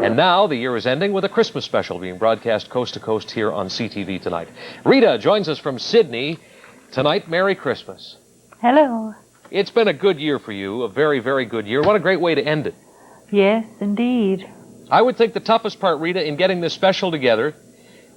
And now the year is ending with a Christmas special being broadcast coast to coast here on CTV tonight. Rita joins us from Sydney. Tonight, Merry Christmas. Hello. It's been a good year for you, a very, very good year. What a great way to end it. Yes, indeed. I would think the toughest part, Rita, in getting this special together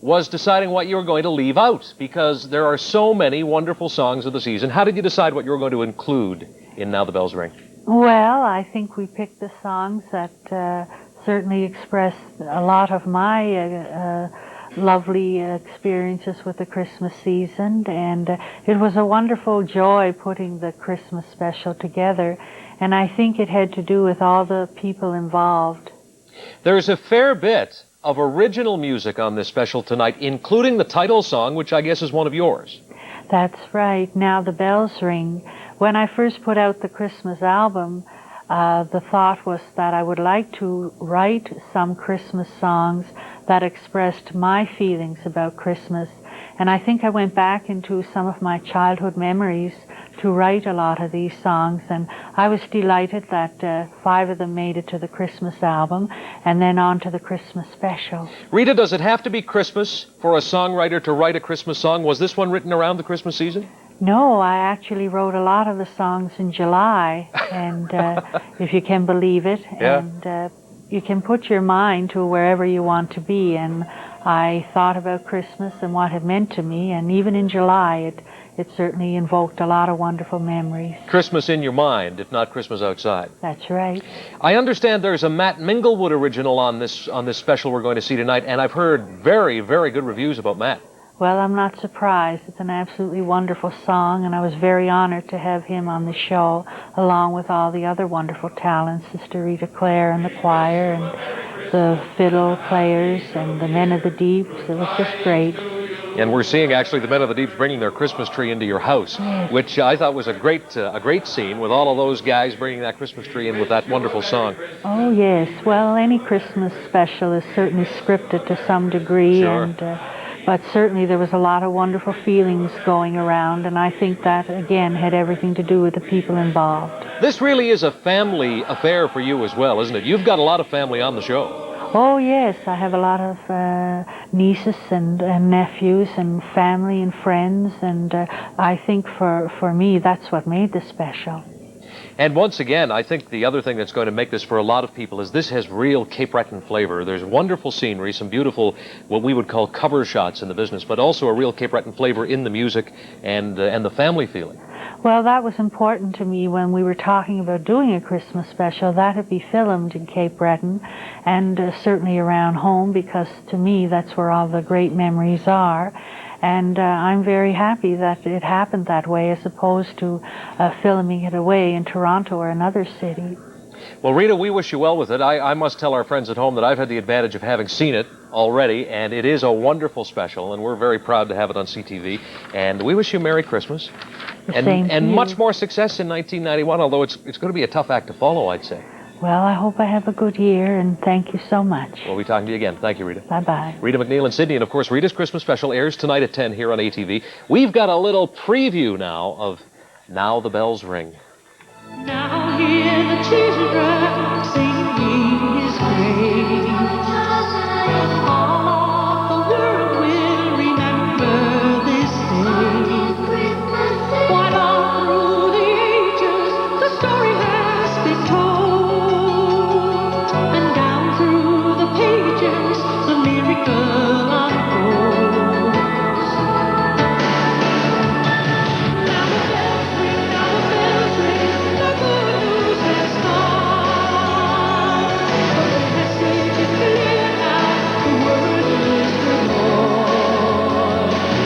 was deciding what you were going to leave out, because there are so many wonderful songs of the season. How did you decide what you were going to include in Now the Bells Ring? Well, I think we picked the songs that certainly express a lot of my lovely experiences with the Christmas season, and it was a wonderful joy putting the Christmas special together, and I think it had to do with all the people involved. There's a fair bit of original music on this special tonight, including the title song, which I guess is one of yours. That's right, Now the Bells Ring. When I first put out the Christmas album, the thought was that I would like to write some Christmas songs that expressed my feelings about Christmas. And I think I went back into some of my childhood memories to write a lot of these songs, and I was delighted that 5 of them made it to the Christmas album and then on to the Christmas special. Rita, does it have to be Christmas for a songwriter to write a Christmas song? Was this one written around the Christmas season? No, I actually wrote a lot of the songs in July, and if you can believe it, yeah. And you can put your mind to wherever you want to be, and I thought about Christmas and what it meant to me, and even in July it certainly invoked a lot of wonderful memories. Christmas in your mind, if not Christmas outside. That's right. I understand there's a Matt Minglewood original on this special we're going to see tonight, and I've heard very, very good reviews about Matt. Well, I'm not surprised. It's an absolutely wonderful song, and I was very honored to have him on the show, along with all the other wonderful talents, Sister Rita Clare and the choir, and the fiddle players, and the Men of the Deeps. It was just great. And we're seeing, actually, the Men of the Deeps bringing their Christmas tree into your house, yes, which I thought was a great scene, with all of those guys bringing that Christmas tree in with that wonderful song. Oh, yes. Well, any Christmas special is certainly scripted to some degree, sure. and but certainly there was a lot of wonderful feelings going around, and I think that, again, had everything to do with the people involved. This really is a family affair for you as well, isn't it? You've got a lot of family on the show. Oh, yes. I have a lot of nieces and nephews and family and friends, and I think for me that's what made this special. And once again, I think the other thing that's going to make this for a lot of people is this has real Cape Breton flavor. There's wonderful scenery, some beautiful, what we would call cover shots in the business, but also a real Cape Breton flavor in the music and the family feeling. Well, that was important to me when we were talking about doing a Christmas special, that it be filmed in Cape Breton and certainly around home, because to me that's where all the great memories are. And I'm very happy that it happened that way as opposed to filming it away in Toronto or another city. Well, Rita, we wish you well with it. I must tell our friends at home that I've had the advantage of having seen it already, and it is a wonderful special, and we're very proud to have it on CTV. And we wish you Merry Christmas. And much more success in 1991, although it's going to be a tough act to follow, I'd say. Well, I hope I have a good year, and thank you so much. We'll be talking to you again. Thank you, Rita. Bye-bye. Rita McNeil in Sydney, and of course, Rita's Christmas special airs tonight at 10 here on ATV. We've got a little preview now of Now the Bells Ring. Now hear the children singing His praise. All the world will remember this day. While all through the ages the story has been told, and down through the pages the miracle unfolds. Now the bells ring, now the bells ring, the good news has come. The message is clear now, the word is the Lord.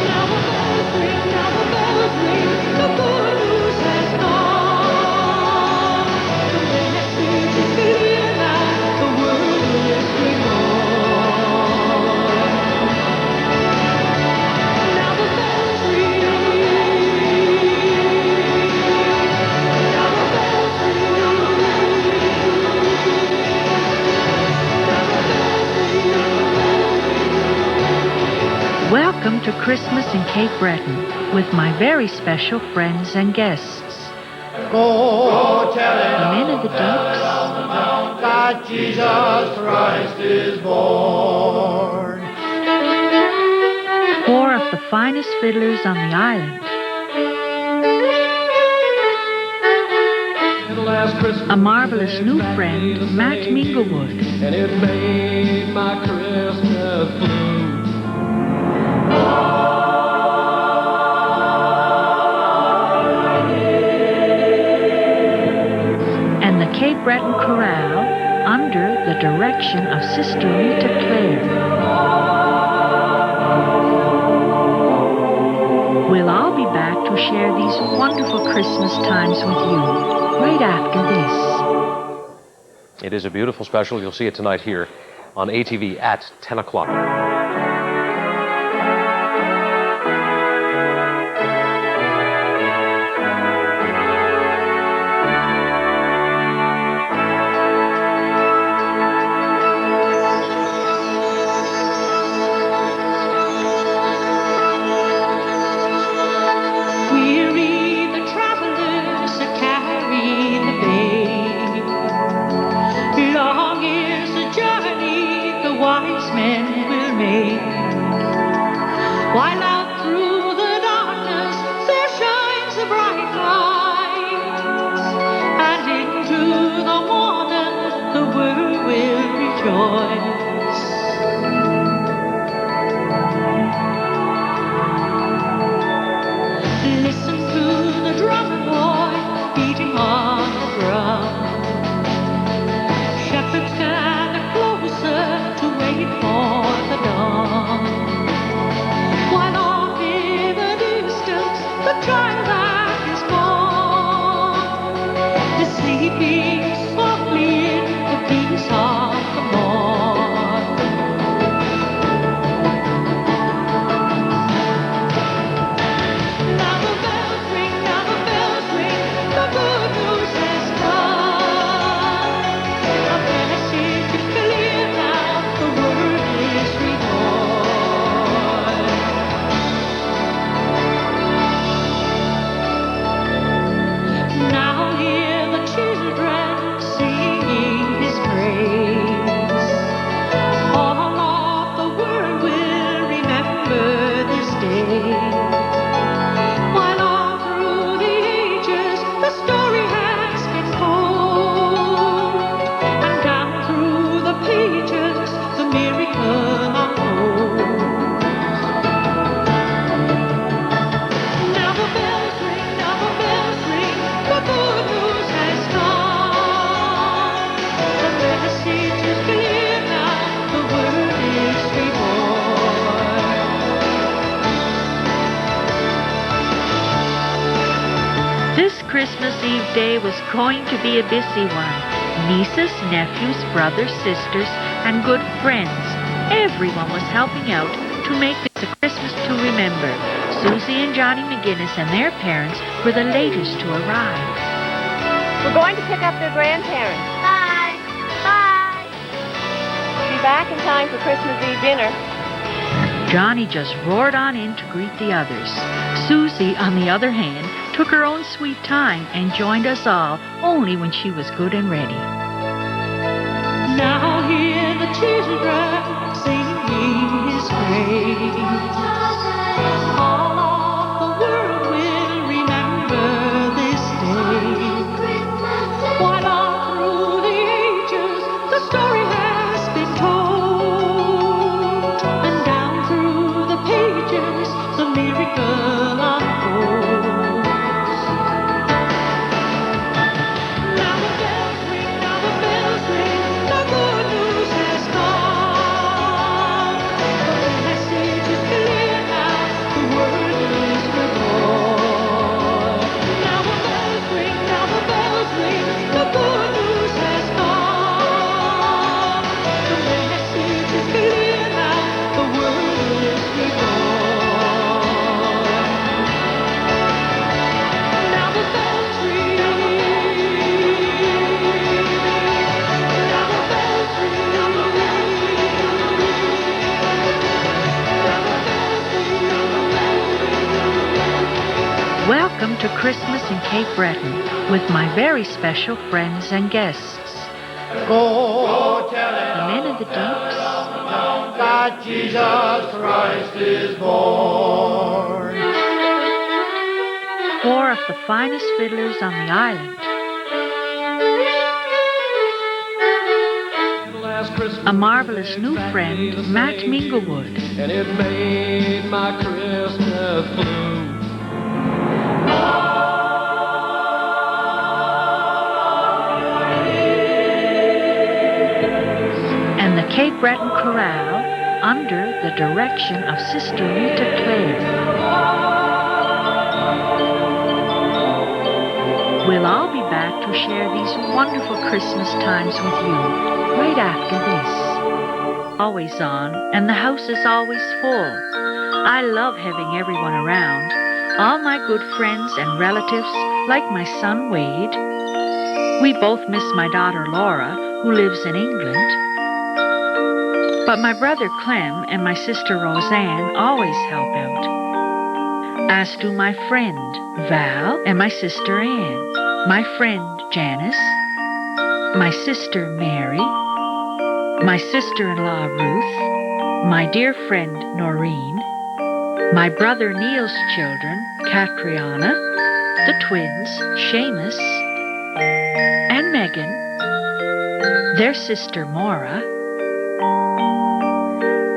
Now the bells ring, now the bells ring, the good news has come. The message is clear now, the word is the Lord. Now the bells ring. Now the bells ring. Welcome to Christmas in Cape Breton with my very special friends and guests. Go tell it The Men of the Ducks, that Jesus Christ is born. four of the finest fiddlers on the island. Last Christmas, A marvelous new friend, Matt Minglewood. and it made my Christmas blue. And the Cape Breton Chorale under the direction of Sister Rita Clare. We'll all be back to share these wonderful Christmas times with you right after this. It is a beautiful special. You'll see it tonight here on ATV at 10 o'clock. Weary the travelers that carry the babe. Long is the journey the wise men will make. While out through the darkness there shines a bright light, and into the morning the world will rejoice. Listen to the drummer boy beating on the drum. Shepherds gather closer to wait for the dawn. While off in the distance the child that is born is sleeping softly in the peace of the morn. Now the bells ring, now the bells ring, the good news has come. A message is clear now, the word is reborn. Now hear the children singing His praise. All of the world will remember this day. While all through the ages the story has been told, and down through the pages the miracle unfolds. Now the bells ring, now the bells ring, the good news has come. The message is clear now, the word is reborn. This Christmas Eve day was going to be a busy one. Nieces, nephews, brothers, sisters, and good friends. Everyone was helping out to make this a Christmas to remember. Susie and Johnny McGinnis and their parents were the latest to arrive. We're going to pick up their grandparents. Bye. Bye. We'll be back in time for Christmas Eve dinner. Johnny just roared on in to greet the others. Susie, on the other hand, took her own sweet time and joined us all only when she was good and ready. Now hear the children singing His praise. All of the world will remember this day. While all through the ages the story has been told, and down through the pages the miracle unfolds. Now the bells ring, now the bells ring, the good news to Christmas in Cape Breton with my very special friends and guests. Go tell it The Men of the Deeps, that Jesus Christ is born. 4 of the finest fiddlers on the island. Last Christmas A marvelous new back friend, days Matt made, Minglewood. and it made my Christmas blue. And the Cape Breton Chorale under the direction of Sister Rita Clare. We'll all be back to share these wonderful Christmas times with you right after this. Always on, and the house is always full. I love having everyone around. All my good friends and relatives, like my son Wade. We both miss my daughter Laura, who lives in England. But my brother Clem and my sister Roseanne always help out. As do my friend Val and my sister Ann, my friend Janice, my sister Mary, my sister-in-law Ruth, my dear friend Noreen, my brother Neil's children, Catriona, the twins, Seamus, and Megan, their sister Maura,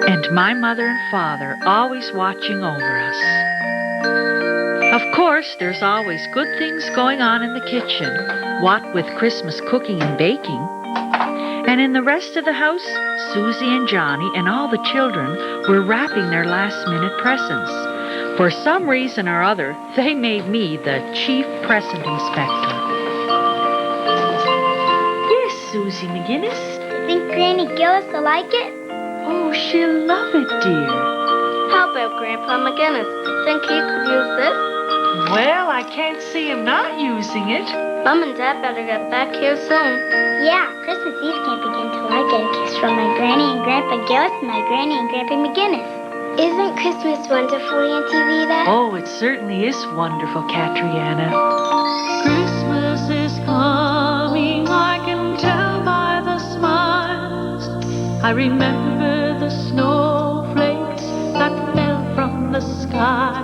and my mother and father always watching over us. Of course, there's always good things going on in the kitchen, what with Christmas cooking and baking. And in the rest of the house, Susie and Johnny and all the children were wrapping their last-minute presents. For some reason or other, they made me the chief present inspector. Yes, Susie McGinnis. Think Granny Gillis will like it? Oh, she'll love it, dear. How about Grandpa McGinnis? Think he could use this? Well, I can't see him not using it. Mom and Dad better get back here soon. Yeah, Christmas Eve can't begin till I get a kiss from my Granny and Grandpa Gillis and my Granny and Grandpa McGinnis. Isn't Christmas wonderfully on TV then? Oh, it certainly is wonderful, Catriona. Christmas is coming, I can tell by the smiles. I remember the snowflakes that fell from the sky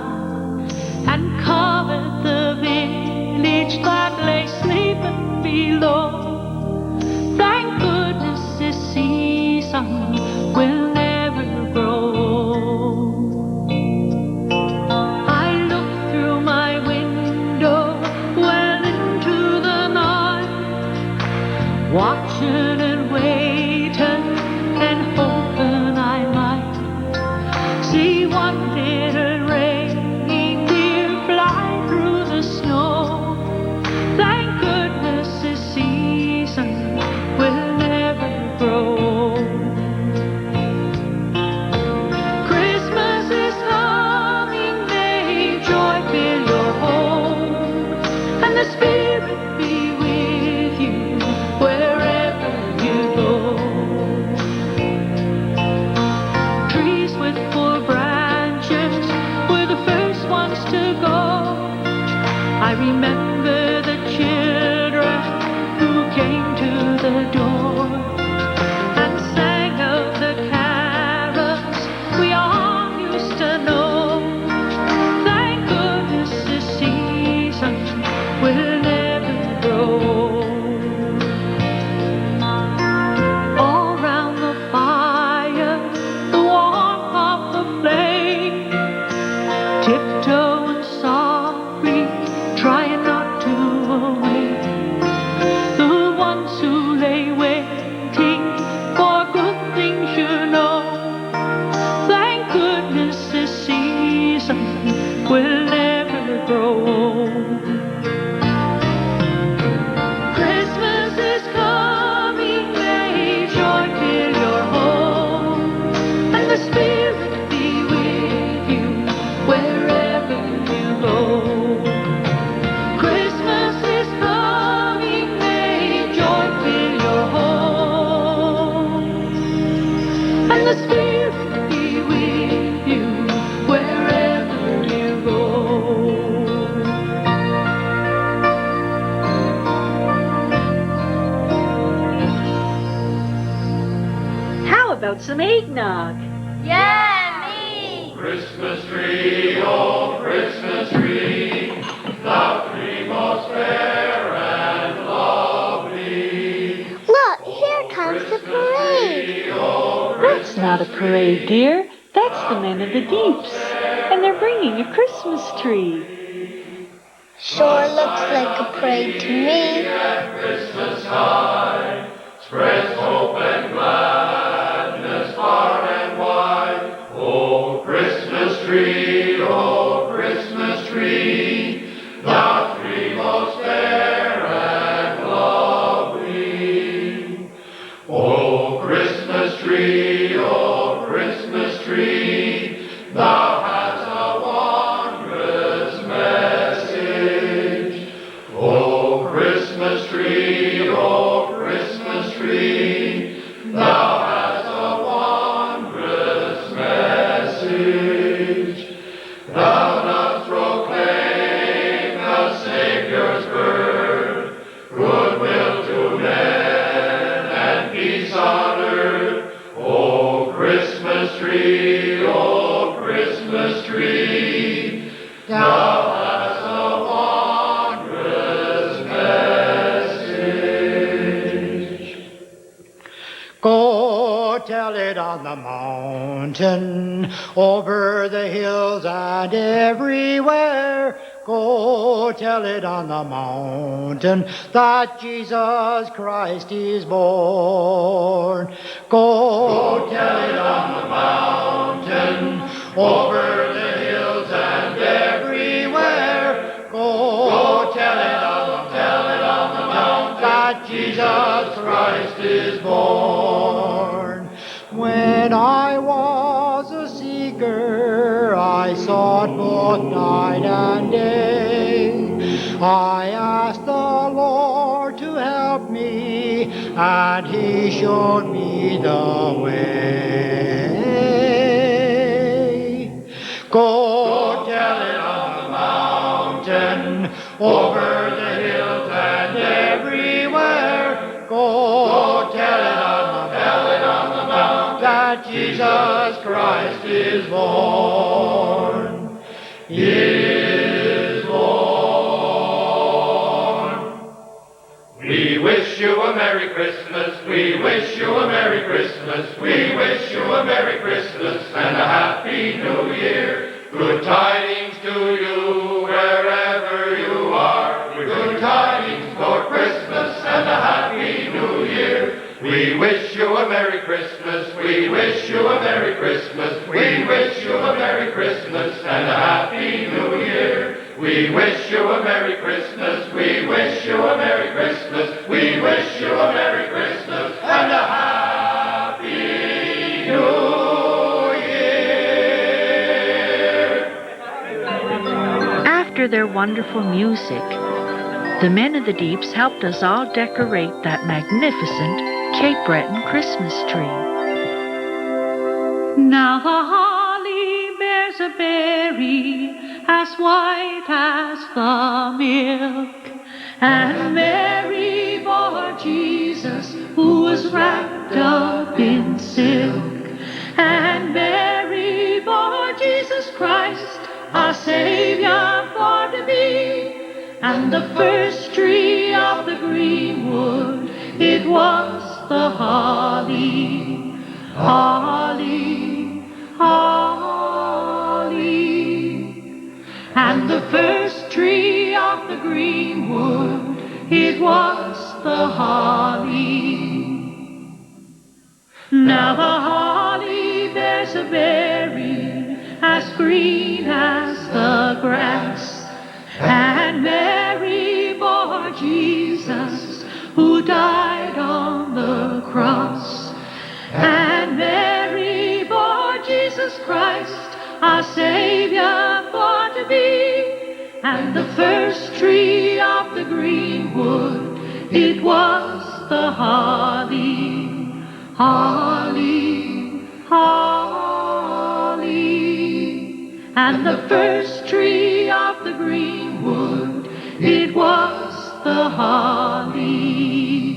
and covered the village that lay sleeping below. Thank goodness this season will never grow. I look through my window well into the night, watching and waiting and hoping I might see one little reindeer fly through the snow. Thank goodness this season will never grow. out some eggnog. Yeah, me! Christmas tree, oh Christmas tree, thou tree most fair and lovely. Look, here comes the parade. That's not a parade, dear. That's the Men of the Deeps. And they're bringing a Christmas tree. Sure looks like a parade to me. Christmas tide spreads hope and gladness far and wide. Oh Christmas tree, thou tree most fair and lovely. Oh Christmas tree, thou hast a wondrous message. Oh Christmas tree, thou hast a wondrous message. Thou dost proclaim the Savior's birth, goodwill to men and peace on earth. Oh Christmas tree, thou hast a wondrous message. Go tell it on the mountain, over the hills and everywhere. Go tell it on the mountain that Jesus Christ is born. Go tell it on the mountain, over the hills and everywhere. Go tell it on the mountain that Jesus Christ is born. When I was a seeker, I sought both night and day. I asked the Lord to help me, and He showed me the way. Go tell it on the mountain, over the hills and everywhere. Go tell it on the mountain that Jesus Christ is born. Is born. We wish you a Merry Christmas. We wish you a Merry Christmas. We wish you a Merry Christmas and a Happy New Year. Good tidings to you wherever you are. Good tidings for Christmas and a Happy New Year. We wish you a Merry Christmas. We wish you a Merry Christmas. We wish you a Merry Christmas and a Happy New Year. We wish you a Merry Christmas. We wish you a Merry Christmas. We wish you a Merry Christmas and a Happy New Year. After their wonderful music, the Men of the Deeps helped us all decorate that magnificent Cape Breton Christmas tree. Now the holly bears a berry as white as the milk, and Mary bore Jesus, who was wrapped up in silk, and Mary bore Jesus Christ, our Savior for to be. And the first tree of the greenwood, it was the holly, holly, holly. And the first tree of the greenwood, it was the holly. Now the holly bears a berry as green as the grass, and Mary bore Jesus, who died on the cross. And Mary bore Jesus Christ, our Savior for to be. And the first tree of the greenwood, it was the holly, holly, holly. And the first tree of the greenwood, it was the holly.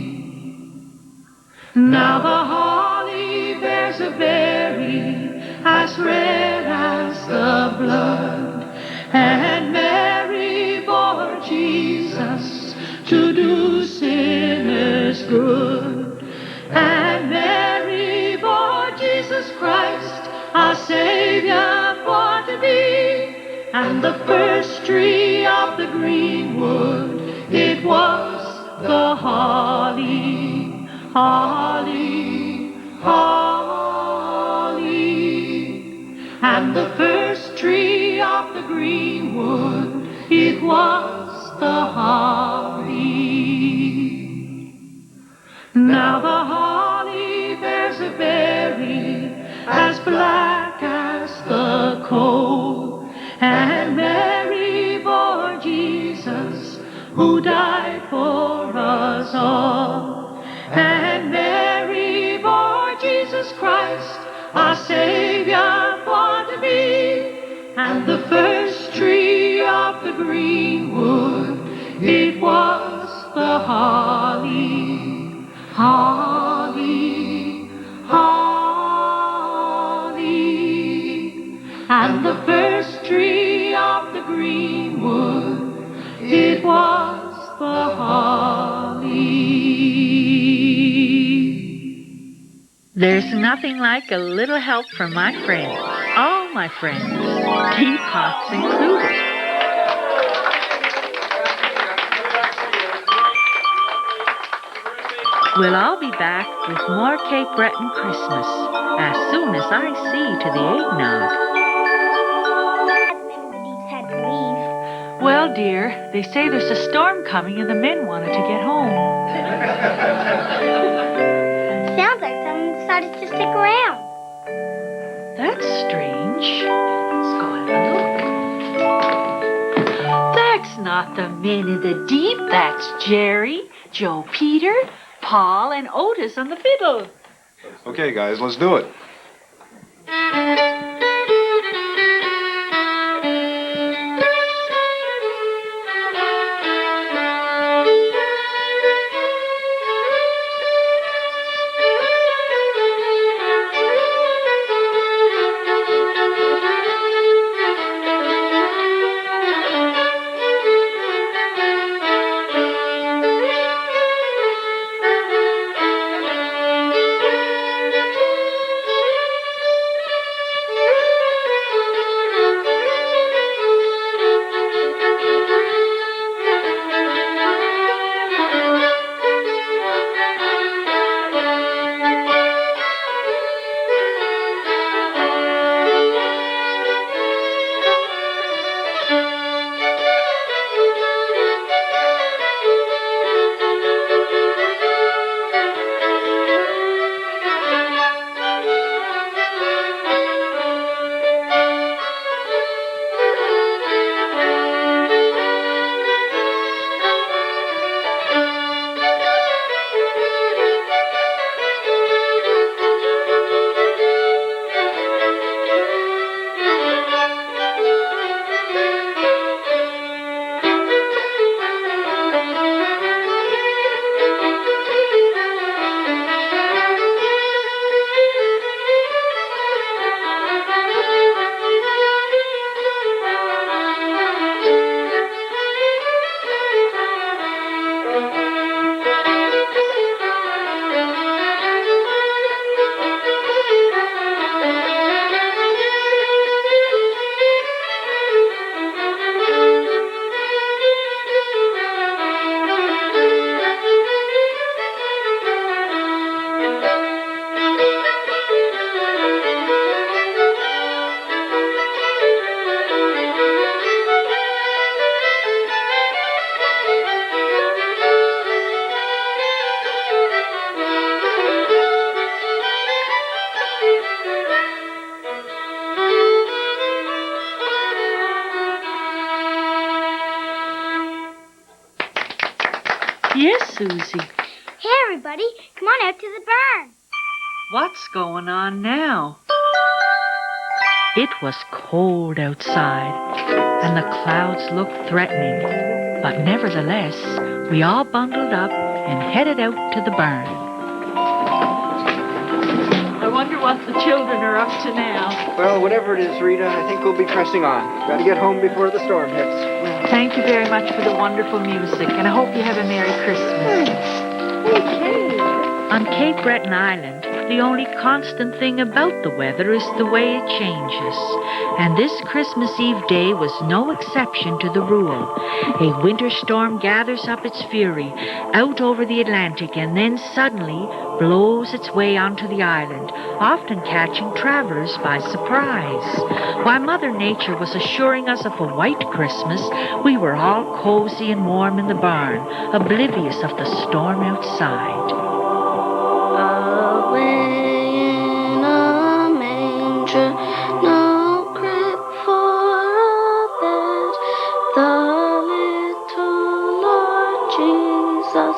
Now the holly bears there's a berry as red as the blood, and Mary bore Jesus to do sinners good. And Mary bore Jesus Christ, our Savior for to be. And the first tree of the greenwood, it was the holly, holly, holly. And the first tree of the greenwood, it was the holly. Now the holly bears a berry as black as the coal, and Mary bore Jesus, who died for us all. And Mary bore Jesus Christ, our Savior for to be. And the first tree of the greenwood, it was the holly, holly, holly. And the first tree of the greenwood, it was the holly. There's nothing like a little help from my friends, all my friends, teapots included. Well, I'll be back with more Cape Breton Christmas as soon as I see to the eggnog. Everybody's had to leave. Well, dear, they say there's a storm coming and the men wanted to get home. Sounds like someone decided to stick around. That's strange. Let's go have a look. That's not the men in the deep. That's Jerry, Joe Peter, Paul, and Otis on the fiddle. Okay, guys, let's do it. Yes, Susie. Hey, everybody, come on out to the barn. What's going on now? It was cold outside, and the clouds looked threatening. But nevertheless, we all bundled up and headed out to the barn. I wonder what the children are up to now. Well, whatever it is, Rita, I think we'll be pressing on. Gotta get home before the storm hits. Well, thank you very much for the wonderful music, and I hope you have a Merry Christmas. Okay. On Cape Breton Island, the only constant thing about the weather is the way it changes. And this Christmas Eve day was no exception to the rule. A winter storm gathers up its fury out over the Atlantic and then suddenly blows its way onto the island, often catching travelers by surprise. While Mother Nature was assuring us of a white Christmas, we were all cozy and warm in the barn, oblivious of the storm outside. Away in a manger, no crib for a bed, the little Lord Jesus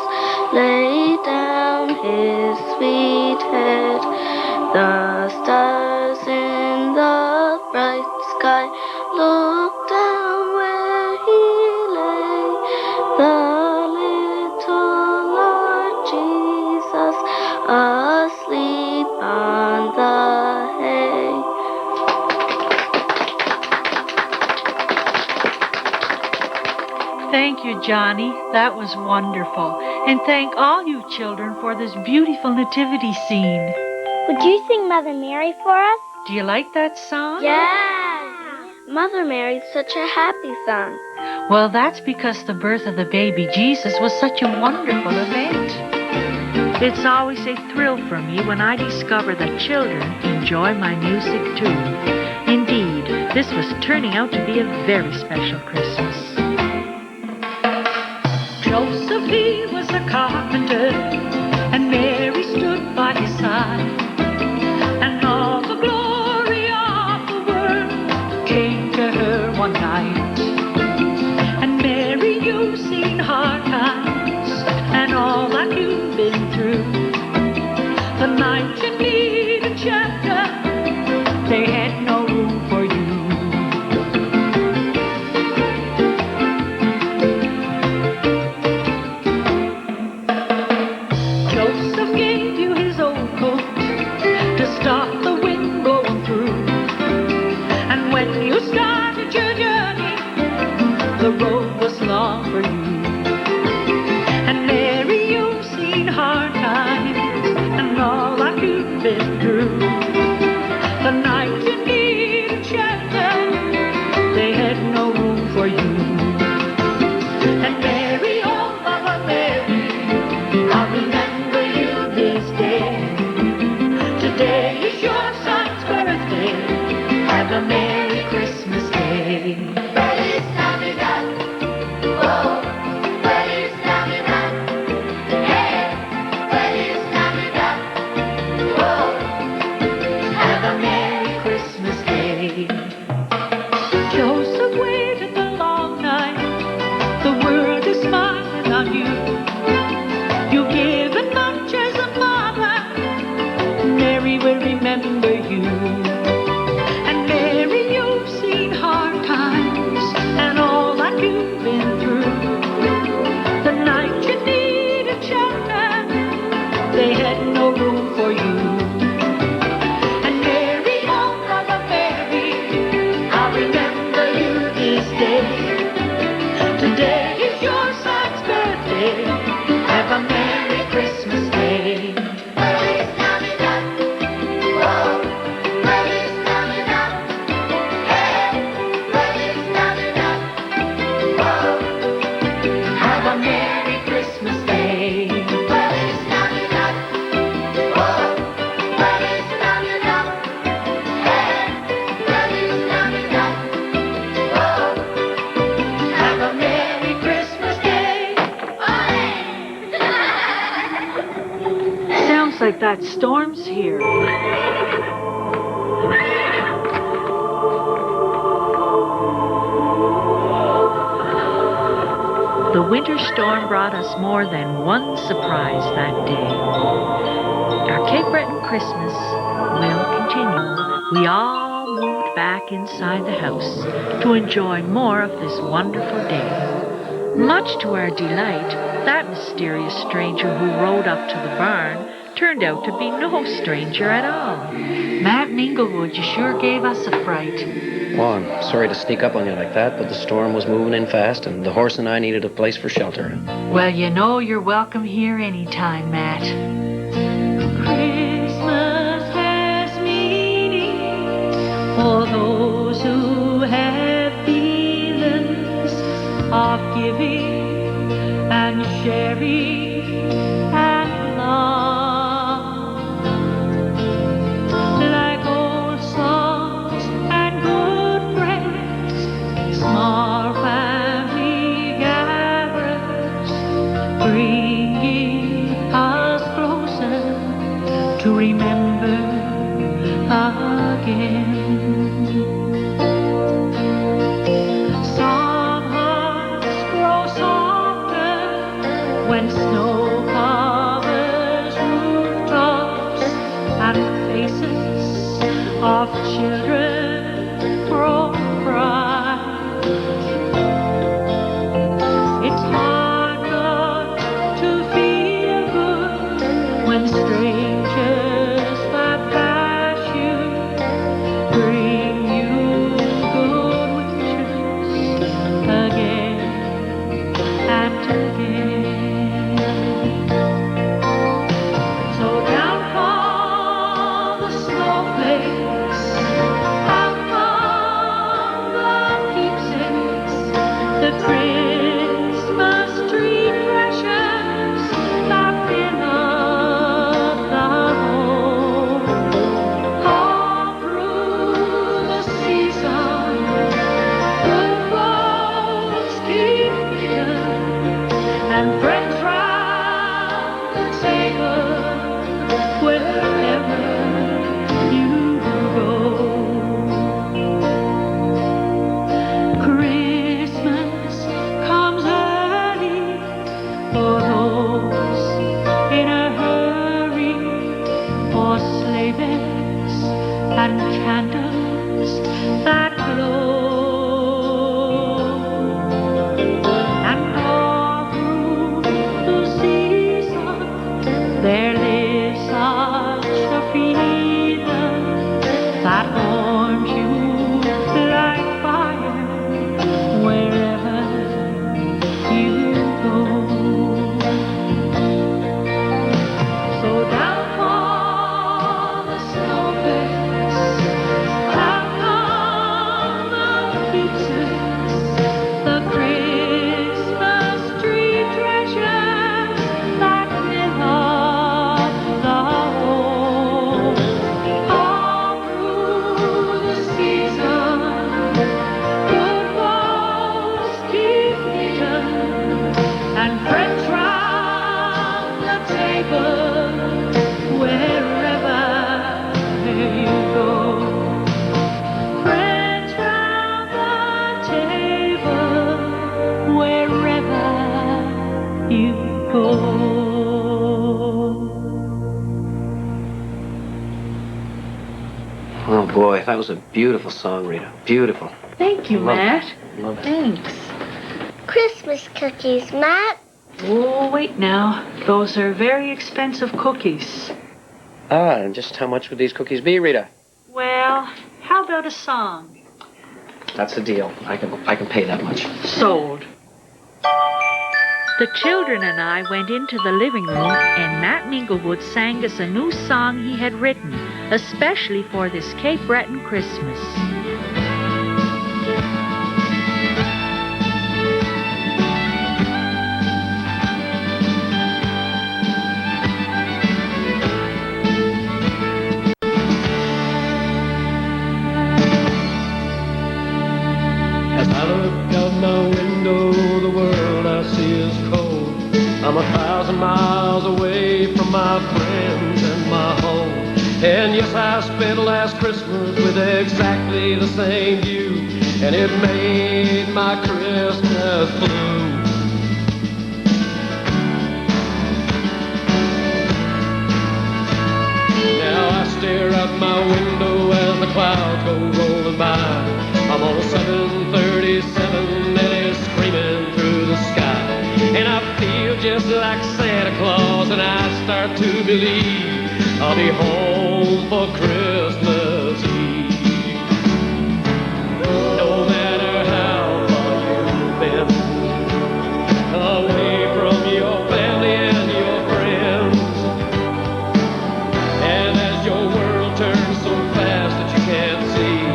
laid down his sweet head. The stars in the bright sky looked down where he lay. The little Lord Jesus asleep on the hay. Thank you, Johnny. That was wonderful. And thank all you children for this beautiful nativity scene. Would you sing Mother Mary for us? Do you like that song? Yeah. Mother Mary's such a happy song. Well, that's because the birth of the baby Jesus was such a wonderful event. It's always a thrill for me when I discover that children enjoy my music too. Indeed, this was turning out to be a very special Christmas. Joseph, he was a carpenter, and Mary stood by his side. And all the glory of the world came to her one night. And Mary, you've seen hard times, and all that you've been through. The night you needed shelter, they had no room for you. Joseph gave you his old coat to stop the wind blowing through. And when you started your journey, the road was long for you. And Mary, you've seen hard times and all that you've been through. The night you needed shelter, they had no room for you. And Mary, oh Mama Mary, I'll remember you this day. Today is your son's birthday. Have a Merry Christmas Day. Feliz Navidad. Oh, Feliz Navidad. Hey, Feliz Navidad. Oh, Have a Merry Christmas Day. Joseph waited the long night. The world is smiling on you. You've given much as a mother. Mary will remember you. And Mary, you've seen hard times and all that you've been through. The night you needed shelter, they had no room for you. And Mary, oh Mother Mary, I'll remember you this day. Today is your son's birthday. Have a Merry Christmas Day. Feliz Navidad. Oh, Feliz Navidad. Hey, Feliz Navidad. Oh, Have a Merry Christmas Day. Feliz Navidad. Oh, Feliz Navidad. Hey, Feliz Navidad. Oh, Have a Merry Christmas Day. Sounds like that storm's here. The winter storm brought us more than one surprise that day. Our Cape Breton Christmas will continue. We all moved back inside the house to enjoy more of this wonderful day. Much to our delight, that mysterious stranger who rode up to the barn turned out to be no stranger at all. Matt Minglewood, you sure gave us a fright. Oh, I'm sorry to sneak up on you like that, but the storm was moving in fast, and the horse and I needed a place for shelter. Well, you know you're welcome here anytime, Matt. Christmas has meaning for those who have feelings of giving and sharing and love. Like old songs and good friends, small family gatherings, bringing us closer to remember again. Some hearts grow softer when snow covers rooftops and faces of children grow bright. It's hard not to feel good when strangers that pass you bring you good wishes again and again. So down fall the snowflakes, out come the keepsakes, the Christmas tree treasures that fill up the home. All through the season, good folks keep meeting, and friends round the table wherever you go. Christmas comes early for those in a hurry, for sleigh bells and candles that glow. And all through the season there lives such a feeling that warms you like fire wherever you go. So down fall the snowflakes, out come the keepsakes, the Christmas tree treasures that fill up the home. All through the season, good folks keep meeting, and friends round the table wherever you go. Friends round the table wherever you go. Oh, boy, that was a beautiful song, Rita. Beautiful. Thank you, Love it. Matt. Love it. Thanks. Christmas cookies, Matt. Oh, wait now. Those are very expensive cookies. Ah, and just how much would these cookies be, Rita? Well, how about a song? That's the deal. I can pay that much. Sold. The children and I went into the living room, and Matt Minglewood sang us a new song he had written, especially for this Cape Breton Christmas. As I look out my window, the world I see is cold. I'm 1,000 miles away from my friends and my home. And yes, I spent last Christmas with exactly the same view, and it made my Christmas blue. Now I stare out my window as the clouds go rolling by. I'm on a 737 and it's screaming through the sky. And I feel just like Santa Claus and I start to believe I'll be home for Christmas Eve. No matter how far you've been away from your family and your friends, and as your world turns so fast that you can't see,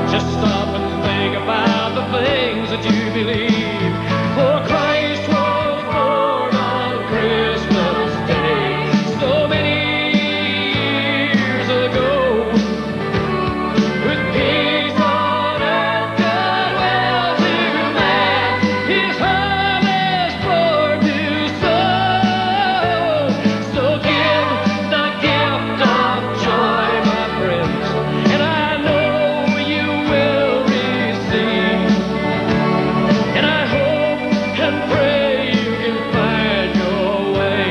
just stop and think about the things that you believe. For Christ was born on Christmas Day so many years ago. With peace on earth, goodwill to man, His harvest poured to sow. So give the gift of joy, my friends, and I know you will receive. And I hope and pray you can find your way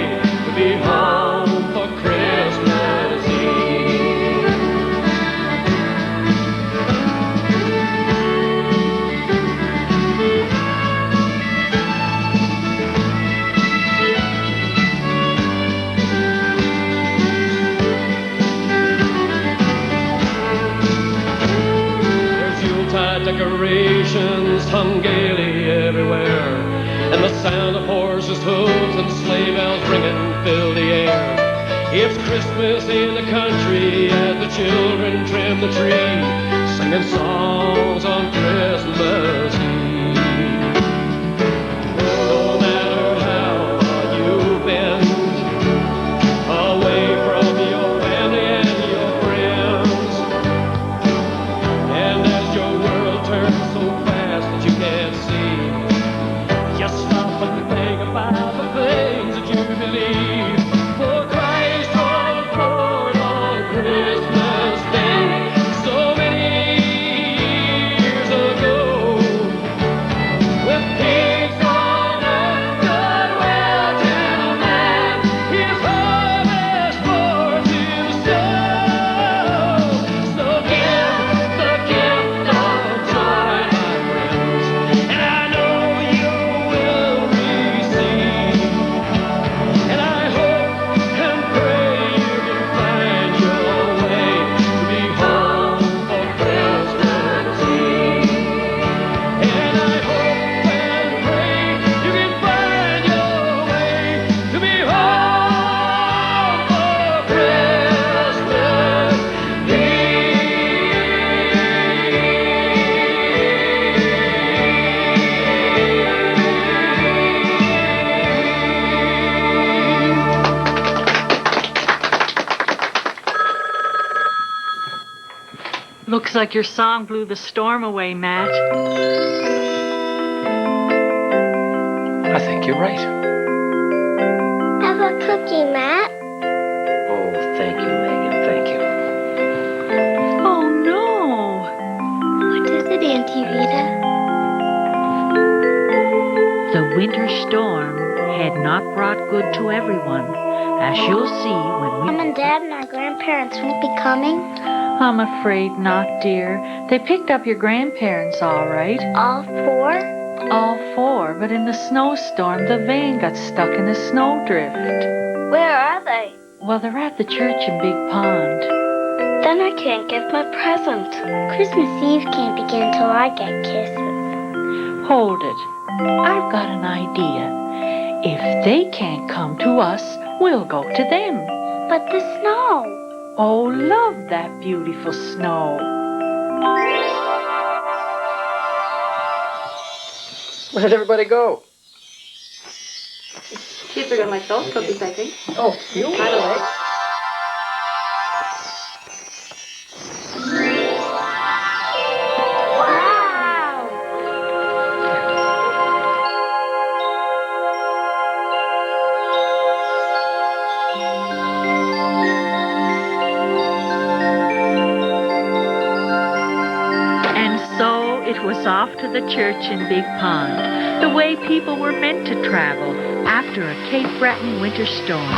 to be home for Christmas Eve. There's Yuletide decorations hung gaily everywhere, and the sound of horses' hooves and sleigh bells ringing fill the air. It's Christmas in the country as the children trim the tree, singing songs on Christmas Eve. No matter how far you've been away from your family and your friends, and as your world turns so fast that you can't see, just stop and think about the things that you believe. For Christ was born on Christmas Day so many years ago. With peace on earth, goodwill to man, His harvest poured to sow. So give the gift of joy, my friends, and I know you will receive. And I hope and pray you can find your way to be home for Christmas Eve. And I hope and pray you can find your way to be home for Christmas Looks like your song blew the storm away, Matt. I think you're right. Have a cookie, Matt. Oh, thank you, Megan. Thank you. Oh, no. What is it, Auntie Rita? The winter storm had not brought good to everyone, as you'll see when Mom we... and Dad and our grandparents won't be coming. I'm afraid not, dear. They picked up your grandparents all right. All four? All four, but in the snowstorm, the van got stuck in a snowdrift. Where are they? Well, they're at the church in Big Pond. Then I can't give my present. Christmas Eve can't begin till I get kisses. Hold it. I've got an idea. If they can't come to us, we'll go to them. But the snow. Oh, love that beautiful snow. Where did everybody go? Kids are gonna like those cookies, I think. Oh, you? By the way. It was off to the church in Big Pond, the way people were meant to travel after a Cape Breton winter storm.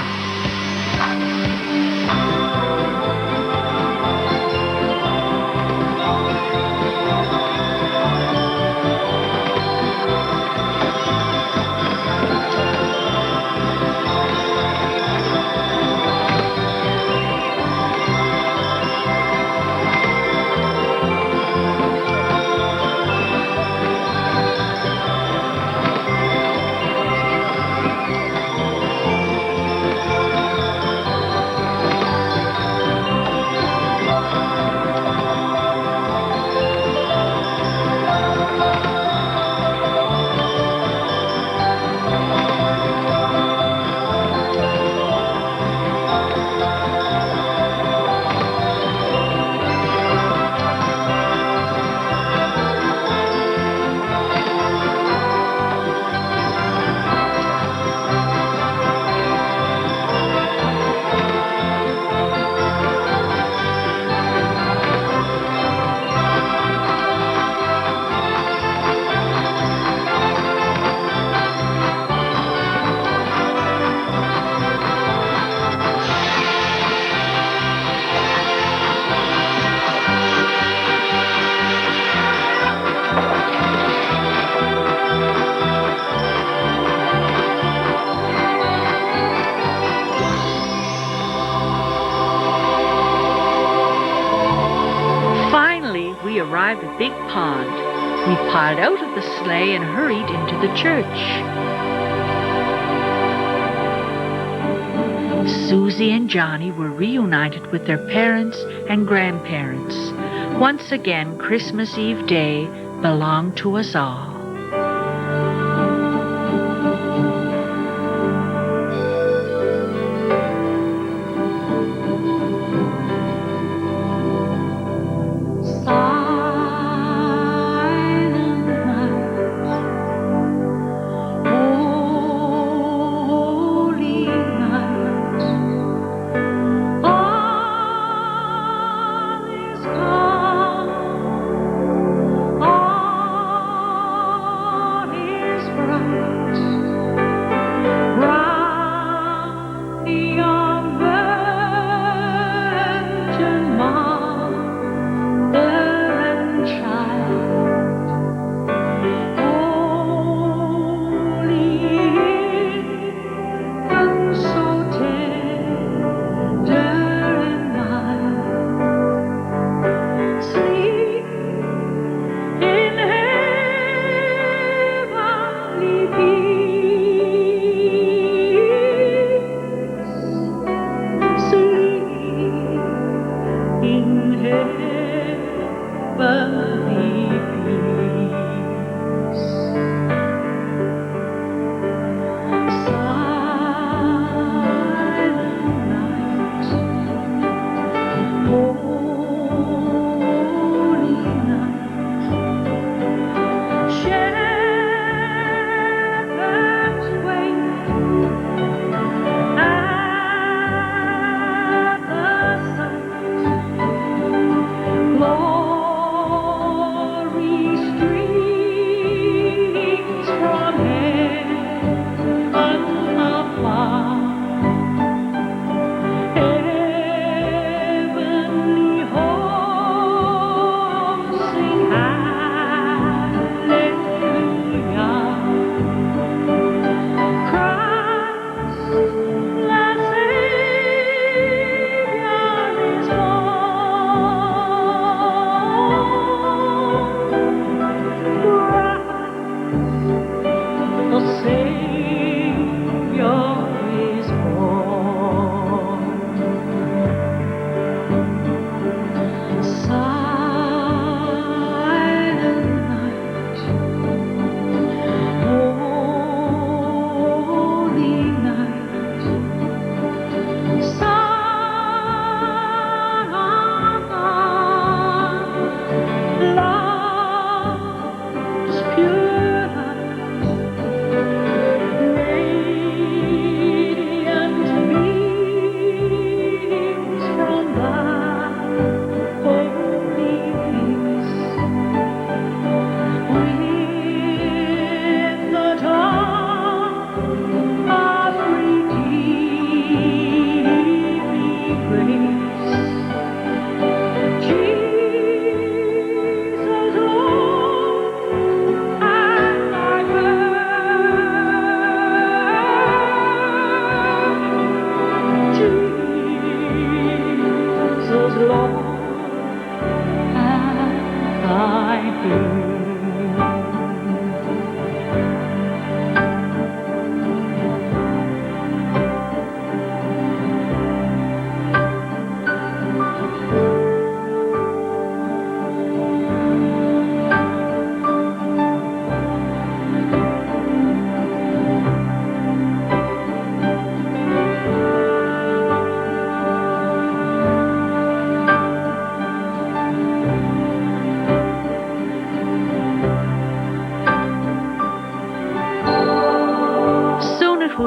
arrived at Big Pond, we piled out of the sleigh and hurried into the church. Susie and Johnny were reunited with their parents and grandparents. Once again, Christmas Eve Day belonged to us all.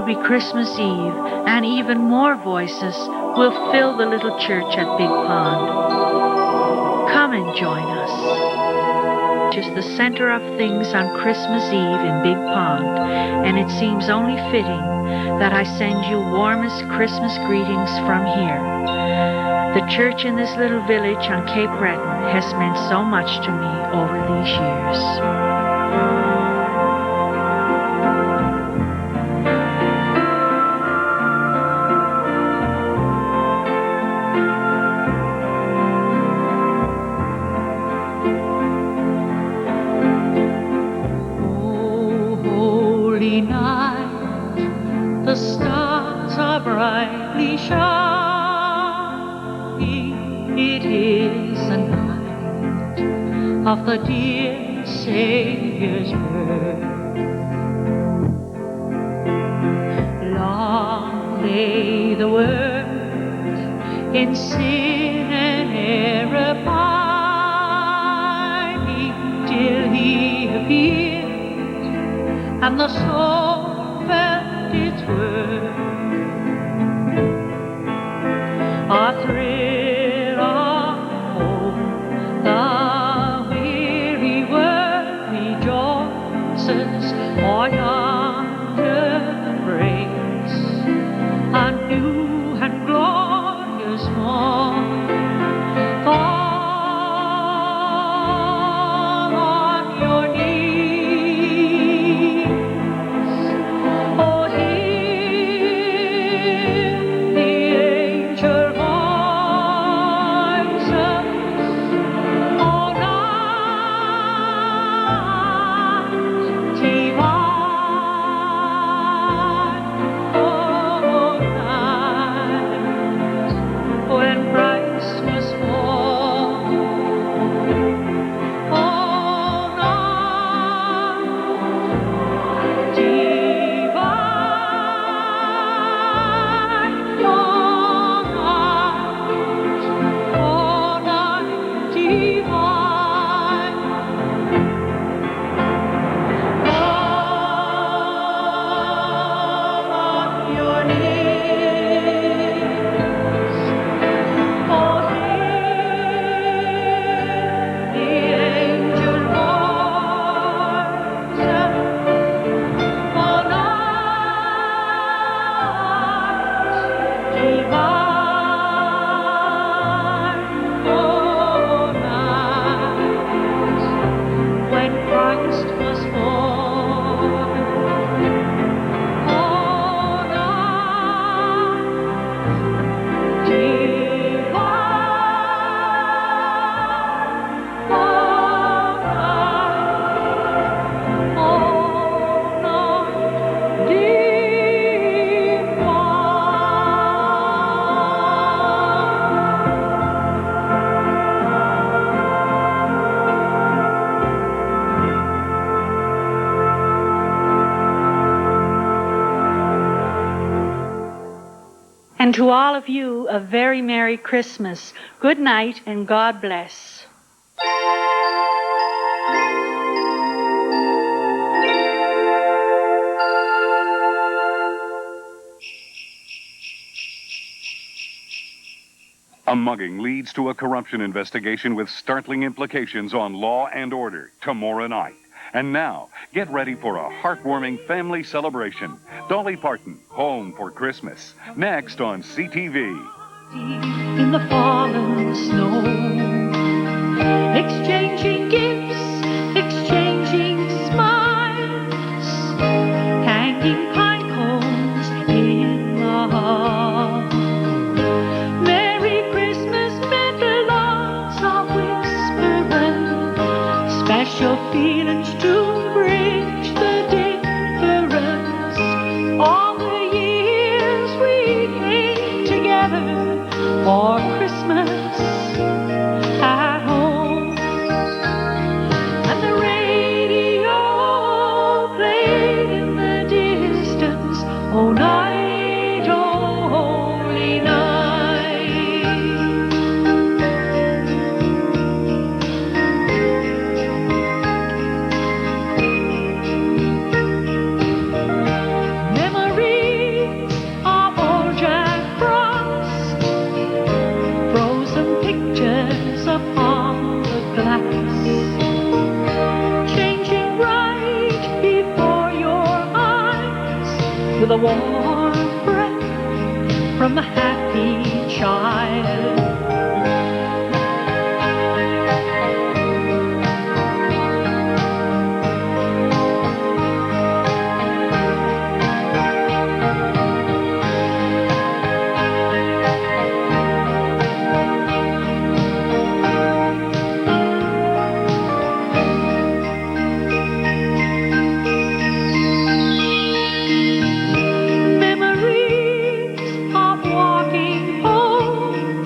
Be Christmas Eve, and even more voices will fill the little church at Big Pond. Come and join us. Just the center of things on Christmas Eve in Big Pond, and it seems only fitting that I send you warmest Christmas greetings from here. The church in this little village on Cape Breton has meant so much to me over these years. of the dear Savior's birth. Long lay the world in sin and error pining till he appeared and the soul felt its worth. A thrill of hope, the weary world rejoices, for yonder breaks a new and glorious morn. Fall on your knees, oh, hear the angel voices, oh, night divine, oh, night when Christ was born, oh, night divine, oh, night divine. Fall on your knees, oh, hear the angel voices, oh, night divine, oh, night when Christ was born, oh, night divine, oh, night And to all of you, a very Merry Christmas. Good night and God bless. A mugging leads to a corruption investigation with startling implications on law and order tomorrow night. And now, get ready for a heartwarming family celebration. Dolly Parton, Home for Christmas. Next on CTV. In the fallen snow, exchanging gifts, exchanging smiles, hanging pine cones in the hall. Merry Christmas meant lots of whispering, special feelings to bridge the difference. All the years we came together for Christmas at home, and the radio played in the distance, oh night, oh holy night. Memories of old Jack Frost, frozen pictures upon the glass, changing right before your eyes with a warm breath from a happy child. Memories of walking home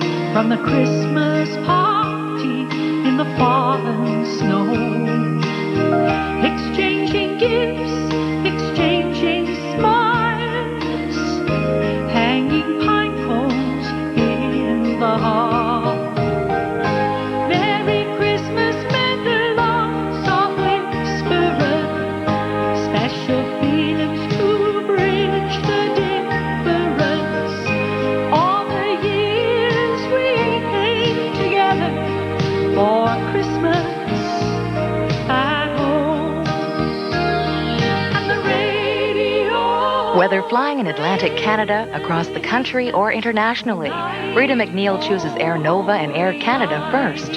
Whether flying in Atlantic Canada, across the country, or internationally, Rita McNeil chooses Air Nova and Air Canada first.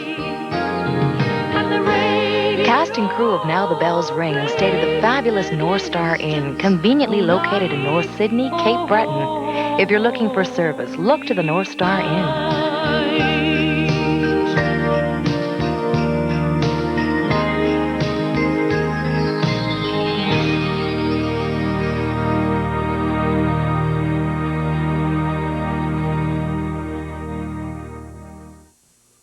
Cast and crew of Now the Bells Ring stayed at the fabulous North Star Inn, conveniently located in North Sydney, Cape Breton. If you're looking for service, look to the North Star Inn.